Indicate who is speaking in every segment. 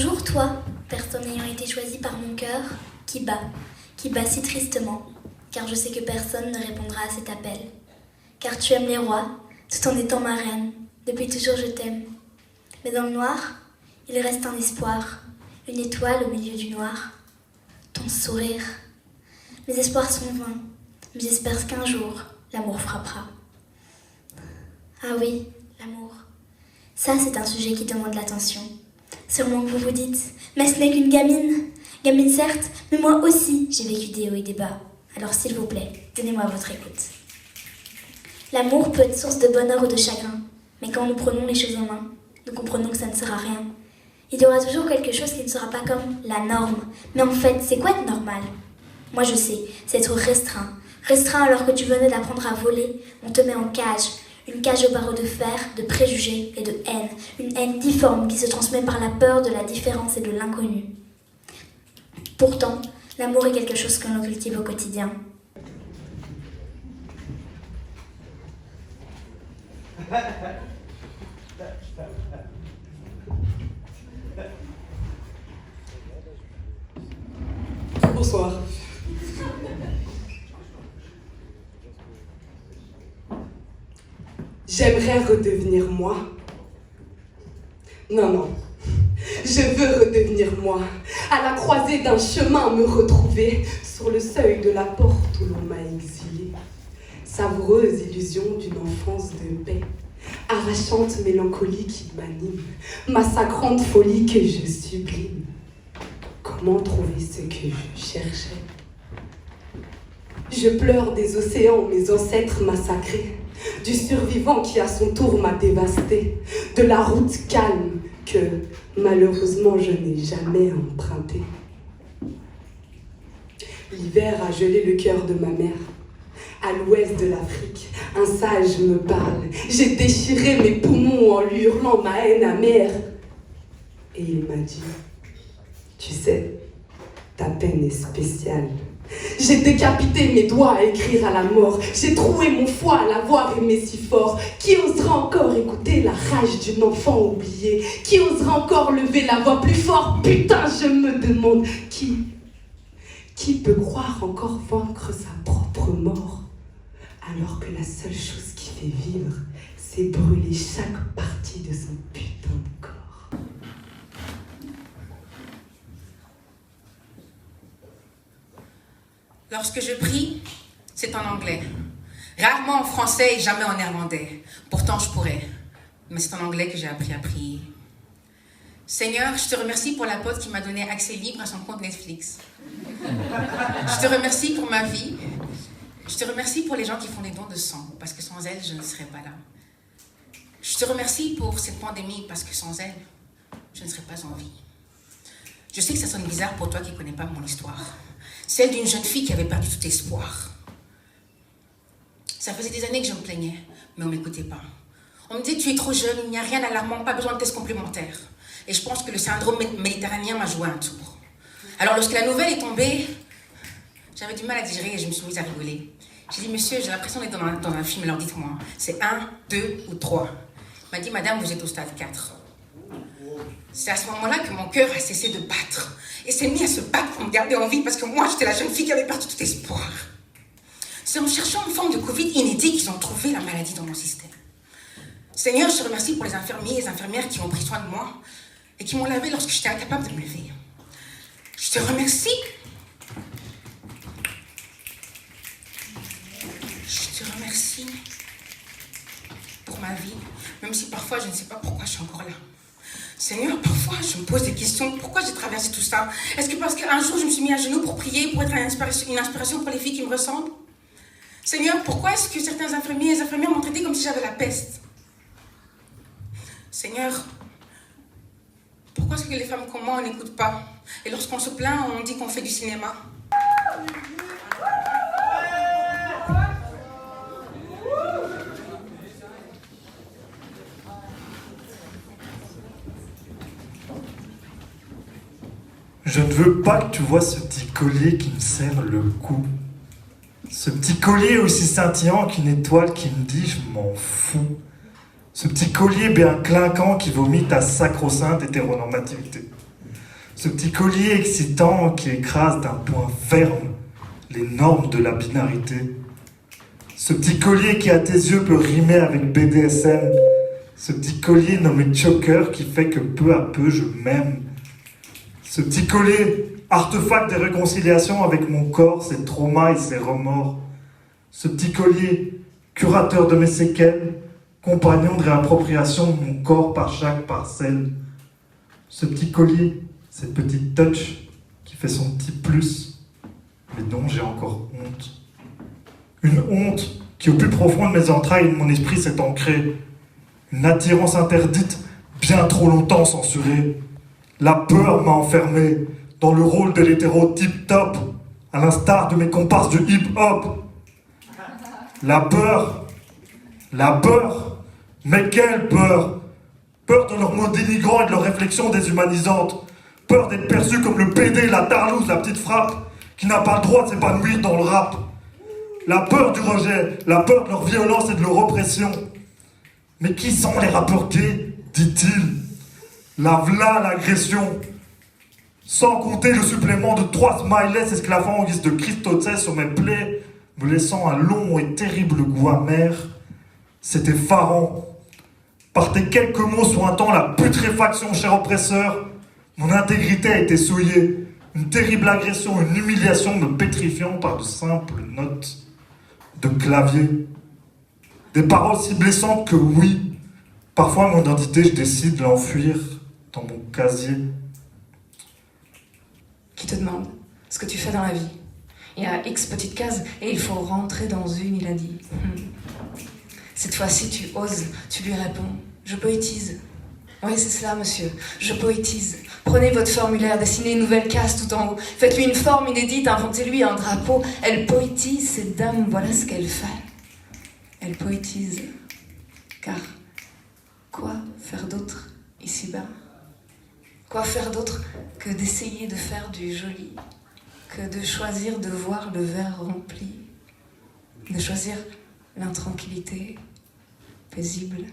Speaker 1: Bonjour toi, personne ayant été choisie par mon cœur, qui bat si tristement, car je sais que personne ne répondra à cet appel. Car tu aimes les rois, tout en étant ma reine, depuis toujours je t'aime. Mais dans le noir, il reste un espoir, une étoile au milieu du noir. Ton sourire. Mes espoirs sont vains, mais j'espère qu'un jour, l'amour frappera. Ah oui, l'amour. Ça, c'est un sujet qui demande l'attention. Sûrement que vous vous dites, mais ce n'est qu'une gamine. Gamine certes, mais moi aussi, j'ai vécu des hauts et des bas. Alors s'il vous plaît, donnez-moi votre écoute. L'amour peut être source de bonheur ou de chagrin, mais quand nous prenons les choses en main, nous comprenons que ça ne sera rien. Il y aura toujours quelque chose qui ne sera pas comme la norme. Mais en fait, c'est quoi être normal? Moi je sais, c'est être restreint. Restreint alors que tu venais d'apprendre à voler, on te met en cage. Une cage aux barreaux de fer, de préjugés et de haine. Une haine difforme qui se transmet par la peur de la différence et de l'inconnu. Pourtant, l'amour est quelque chose que l'on cultive au quotidien.
Speaker 2: Bonsoir. J'aimerais redevenir moi. Non. Je veux redevenir moi. À la croisée d'un chemin, me retrouver sur le seuil de la porte où l'on m'a exilé. Savoureuse illusion d'une enfance de paix. Arrachante mélancolie qui m'anime. Massacrante folie que je sublime. Comment trouver ce que je cherchais? Je pleure des océans, mes ancêtres massacrés. Du survivant qui à son tour m'a dévasté. De la route calme que malheureusement je n'ai jamais empruntée. L'hiver a gelé le cœur de ma mère. À l'ouest de l'Afrique, un sage me parle. J'ai déchiré mes poumons en lui hurlant ma haine amère. Et il m'a dit, tu sais, ta peine est spéciale. J'ai décapité mes doigts à écrire à la mort. J'ai troué mon foie à l'avoir aimé si fort. Qui osera encore écouter la rage d'une enfant oubliée? Qui osera encore lever la voix plus fort? Putain, je me demande qui peut croire encore vaincre sa propre mort? Alors que la seule chose qui fait vivre, c'est brûler chaque partie de son putain de corps.
Speaker 3: Lorsque je prie, c'est en anglais. Rarement en français et jamais en néerlandais. Pourtant, je pourrais. Mais c'est en anglais que j'ai appris à prier. Seigneur, je te remercie pour la pote qui m'a donné accès libre à son compte Netflix. Je te remercie pour ma vie. Je te remercie pour les gens qui font des dons de sang, parce que sans elles, je ne serais pas là. Je te remercie pour cette pandémie, parce que sans elle, je ne serais pas en vie. Je sais que ça sonne bizarre pour toi qui ne connais pas mon histoire. Celle d'une jeune fille qui avait perdu tout espoir. Ça faisait des années que je me plaignais, mais on ne m'écoutait pas. On me disait, tu es trop jeune, il n'y a rien d'alarmant, pas besoin de tests complémentaires. Et je pense que le syndrome méditerranéen m'a joué un tour. Alors lorsque la nouvelle est tombée, j'avais du mal à digérer et je me suis mise à rigoler. J'ai dit, monsieur, j'ai l'impression d'être dans un film, alors dites-moi, c'est 1, 2 ou 3? Il m'a dit, madame, vous êtes au stade 4. C'est à ce moment-là que mon cœur a cessé de battre. Et s'est mis à se battre pour me garder en vie parce que moi, j'étais la jeune fille qui avait perdu tout espoir. C'est en cherchant une forme de Covid inédit qu'ils ont trouvé la maladie dans mon système. Seigneur, je te remercie pour les infirmiers et les infirmières qui ont pris soin de moi et qui m'ont lavé lorsque j'étais incapable de me lever. Je te remercie. Je te remercie pour ma vie, même si parfois je ne sais pas pourquoi je suis encore là. Seigneur, parfois je me pose des questions. Pourquoi j'ai traversé tout ça? Est-ce que parce qu'un jour je me suis mis à genoux pour prier, pour être une inspiration pour les filles qui me ressemblent? Seigneur, pourquoi est-ce que certains infirmiers et infirmières m'ont traité comme si j'avais la peste? Seigneur, pourquoi est-ce que les femmes comme moi, on n'écoute pas? Et lorsqu'on se plaint, on dit qu'on fait du cinéma.
Speaker 4: Je ne veux pas que tu vois ce petit collier qui me serre le cou. Ce petit collier aussi scintillant qu'une étoile qui me dit « je m'en fous ». Ce petit collier bien clinquant qui vomit ta sacro-sainte hétéronormativité. Ce petit collier excitant qui écrase d'un point ferme les normes de la binarité. Ce petit collier qui à tes yeux peut rimer avec BDSM. Ce petit collier nommé choker qui fait que peu à peu je m'aime. Ce petit collier, artefact des réconciliations avec mon corps, ses traumas et ses remords. Ce petit collier, curateur de mes séquelles, compagnon de réappropriation de mon corps par chaque parcelle. Ce petit collier, cette petite touch qui fait son petit plus, mais dont j'ai encore honte. Une honte qui au plus profond de mes entrailles et de mon esprit s'est ancrée. Une attirance interdite, bien trop longtemps censurée. La peur m'a enfermé dans le rôle de l'hétéro tip-top, à l'instar de mes comparses du hip-hop. La peur, mais quelle peur! Peur de leurs mots dénigrants et de leurs réflexions déshumanisantes. Peur d'être perçu comme le PD, la tarlouse, la petite frappe, qui n'a pas le droit de s'épanouir dans le rap. La peur du rejet, la peur de leur violence et de leur oppression. Mais qui sont les rappeurs gays, dit-il? La v'là l'agression. Sans compter le supplément de 3 smileys esclavants en guise de Christocès sur mes plaies, me laissant un long et terrible goût amer. C'était effarant. Par tes quelques mots sointant la putréfaction, cher oppresseur, mon intégrité a été souillée. Une terrible agression, une humiliation me pétrifiant par de simples notes de clavier. Des paroles si blessantes que oui, parfois mon identité, je décide de l'enfuir dans mon casier.
Speaker 5: Qui te demande ce que tu fais dans la vie. Il y a X petites cases et il faut rentrer dans une, il a dit. Cette fois-ci, tu oses, tu lui réponds. Je poétise. Oui, c'est cela, monsieur. Je poétise. Prenez votre formulaire, dessinez une nouvelle case tout en haut. Faites-lui une forme inédite, inventez-lui un drapeau. Elle poétise, cette dame, voilà ce qu'elle fait. Elle poétise. Car quoi faire d'autre ici-bas? Quoi faire d'autre que d'essayer de faire du joli, que de choisir de voir le verre rempli, de choisir l'intranquillité paisible,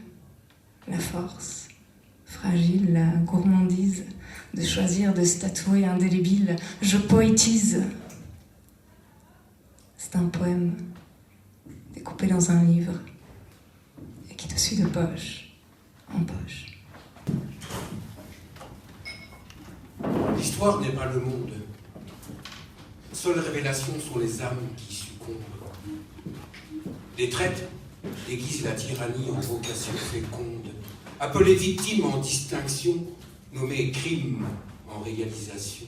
Speaker 5: la force fragile, la gourmandise, de choisir de se tatouer indélébile. Je poétise. C'est un poème découpé dans un livre et qui te suit de poche en poche.
Speaker 6: L'histoire n'est pas le monde. Seules révélations sont les âmes qui succombent. Les traites déguisent la tyrannie en vocation féconde. Appelées victimes en distinction, nommées crimes en réalisation.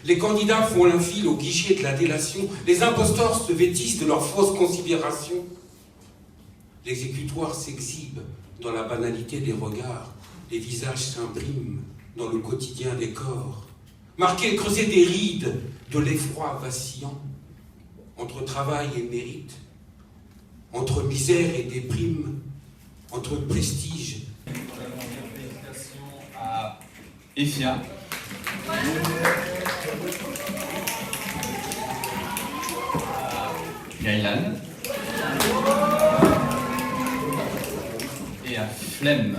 Speaker 6: Les candidats font l'infile au guichet de la délation. Les imposteurs se vêtissent de leurs fausses considérations. L'exécutoire s'exhibe dans la banalité des regards. Les visages s'impriment dans le quotidien des corps. Marquer, creuser des rides de l'effroi vacillant. Entre travail et mérite. Entre misère et déprime. Entre prestige.
Speaker 7: Félicitations à Efia. À Gaëlan. Et à Flemme.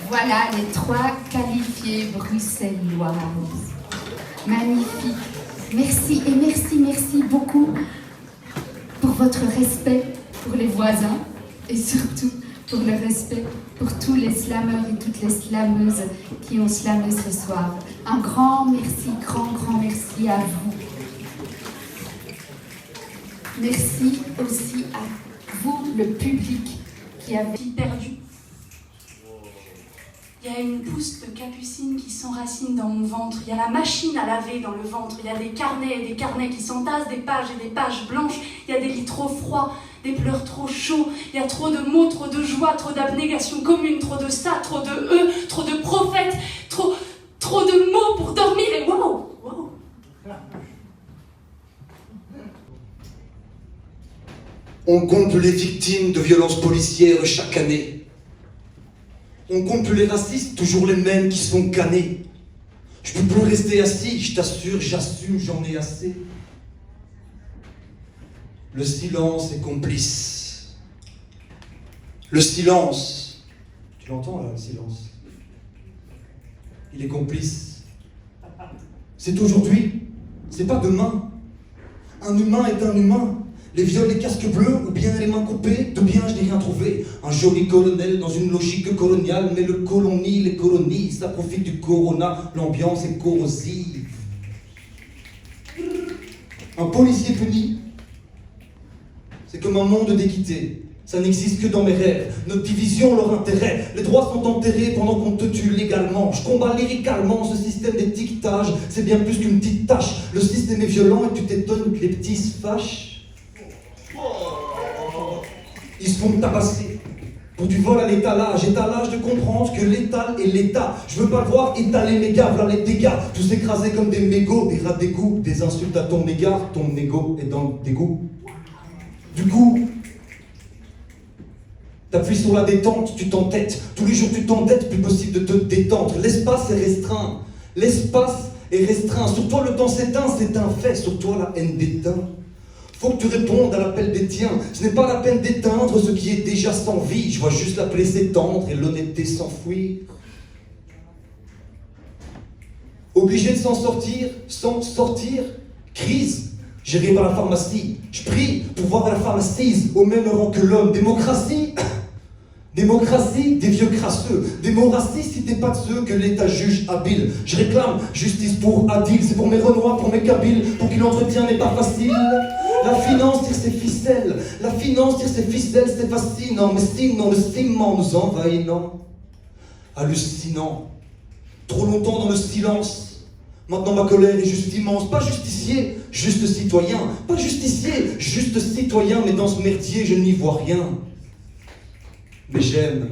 Speaker 8: Voilà les 3 qualifiés bruxelloises. Magnifique. Merci et merci beaucoup pour votre respect pour les voisins et surtout pour le respect pour tous les slammeurs et toutes les slameuses qui ont slamé ce soir. Un grand merci à vous. Merci aussi à vous, le public, qui avez perdu.
Speaker 9: Il y a une pousse de capucine qui s'enracine dans mon ventre. Il y a la machine à laver dans le ventre. Il y a des carnets et des carnets qui s'entassent, des pages et des pages blanches. Il y a des lits trop froids, des pleurs trop chauds. Il y a trop de mots, trop de joie, trop d'abnégation commune, trop de ça, trop de eux, trop de prophètes, trop de mots pour dormir et wow.
Speaker 10: On compte les victimes de violences policières chaque année. On compte les racistes, toujours les mêmes qui sont canés. Je peux plus rester assis, je t'assure, j'assume, j'en ai assez. Le silence est complice. Le silence, tu l'entends là, le silence? il est complice. C'est aujourd'hui, c'est pas demain. Un humain est un humain. Les viols, les casques bleus, ou bien les mains coupées, de bien je n'ai rien trouvé. Un joli colonel dans une logique coloniale, mais le colonie les colonise, ça profite du corona, l'ambiance est corrosive. Un policier puni, c'est comme un monde d'équité. Ça n'existe que dans mes rêves. Notre division, leur intérêt. Les droits sont enterrés pendant qu'on te tue légalement. Je combats lyricalement ce système d'étiquetage. C'est bien plus qu'une petite tâche. Le système est violent et tu t'étonnes que les petits se fâchent. Ils se font tabasser. Pour du vol à l'étalage de comprendre que l'étal est l'état. Je veux pas le voir étaler mes gars, voilà les dégâts. Tous écrasés comme des mégots, des rats d'égout, des insultes à ton égard. Ton égo est dans le dégoût. Du coup, t'appuies sur la détente, tu t'entêtes. Tous les jours tu t'endettes, plus possible de te détendre. L'espace est restreint. L'espace est restreint. Sur toi le temps s'éteint, c'est un fait. Sur toi la haine déteint. Faut que tu répondes à l'appel des tiens. Ce n'est pas la peine d'éteindre ce qui est déjà sans vie. Je vois juste la plaie s'étendre et l'honnêteté s'enfouir. Obligé de s'en sortir, sans sortir. Crise, gérée par la pharmacie. Je prie pour voir la femme assise au même rang que l'homme. Démocratie. Démocratie des vieux crasseux. Démocratie si t'es pas de ceux que l'État juge habile. Je réclame justice pour Adil. C'est pour mes Renois, pour mes Kabyles. Pour qui l'entretien n'est pas facile. La finance tire ses ficelles. La finance tire ses ficelles. C'est fascinant. Mais sinon le ciment nous envahit, non. Hallucinant. Trop longtemps dans le silence. Maintenant ma colère est juste immense. Pas justicier, juste citoyen. Pas justicier, juste citoyen. Mais dans ce merdier je n'y vois rien. Mais j'aime,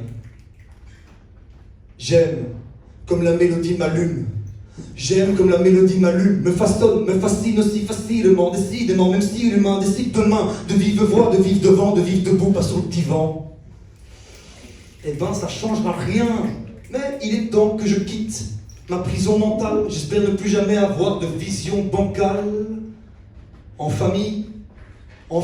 Speaker 10: comme la mélodie m'allume. J'aime comme la mélodie m'allume, me façonne, me fascine aussi facilement, décidément, même si l'humain décide demain de vivre voix, de vivre devant, de vivre debout, pas sur le divan. Eh ben, ça changera rien, mais il est temps que je quitte ma prison mentale. J'espère ne plus jamais avoir de vision bancale. En famille, on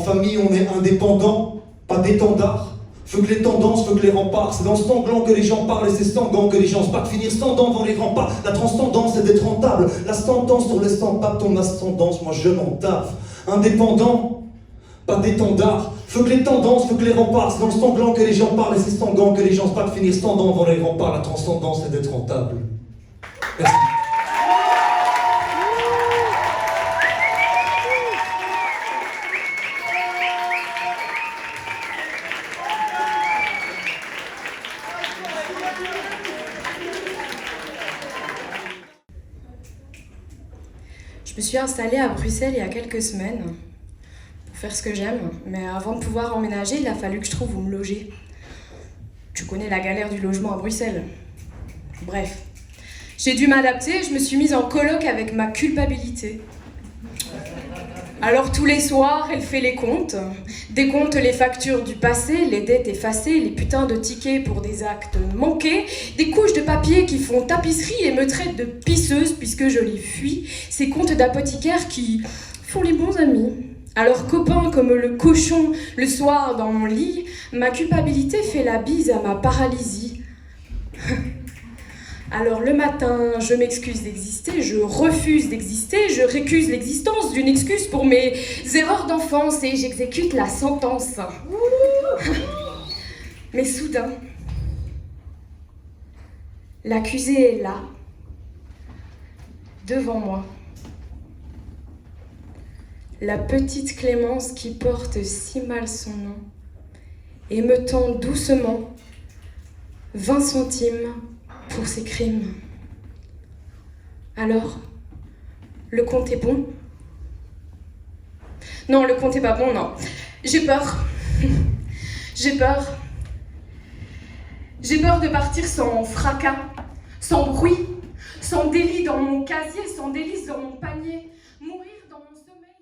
Speaker 10: est indépendant, pas d'étendard. Faut que les tendances, faut que les remparts. C'est dans ce sanglant que les gens parlent et c'est sanguin que les gens se battent. Finir sans dents devant les remparts. La transcendance c'est d'être rentable. La sentence sur les sans-pas ton ascendance. Moi je m'en taffe. Indépendant, pas d'étendard. Faut que les tendances, faut que les remparts. C'est dans le sanglant que les gens parlent et c'est sanguin que les gens se battent. Finir sans dents devant les remparts. La transcendance c'est d'être rentable. Merci.
Speaker 11: Je me suis installée à Bruxelles il y a quelques semaines pour faire ce que j'aime, mais avant de pouvoir emménager, il a fallu que je trouve où me loger. Tu connais la galère du logement à Bruxelles. Bref, j'ai dû m'adapter et je me suis mise en coloc avec ma culpabilité. Alors tous les soirs, elle fait les comptes, décompte les factures du passé, les dettes effacées, les putains de tickets pour des actes manqués, des couches de papier qui font tapisserie et me traite de pisseuse puisque je les fuis, ces comptes d'apothicaires qui font les bons amis. Alors copain comme le cochon le soir dans mon lit, ma culpabilité fait la bise à ma paralysie. Alors le matin, je m'excuse d'exister, je refuse d'exister, je récuse l'existence d'une excuse pour mes erreurs d'enfance et j'exécute la sentence. Mais soudain, l'accusé est là, devant moi. La petite Clémence qui porte si mal son nom et me tend doucement 20 centimes pour ses crimes. Alors, le compte est bon? Non, le compte est pas bon, non. J'ai peur. J'ai peur. J'ai peur de partir sans fracas, sans bruit, sans délit dans mon casier, sans délice dans mon panier, mourir dans mon sommeil.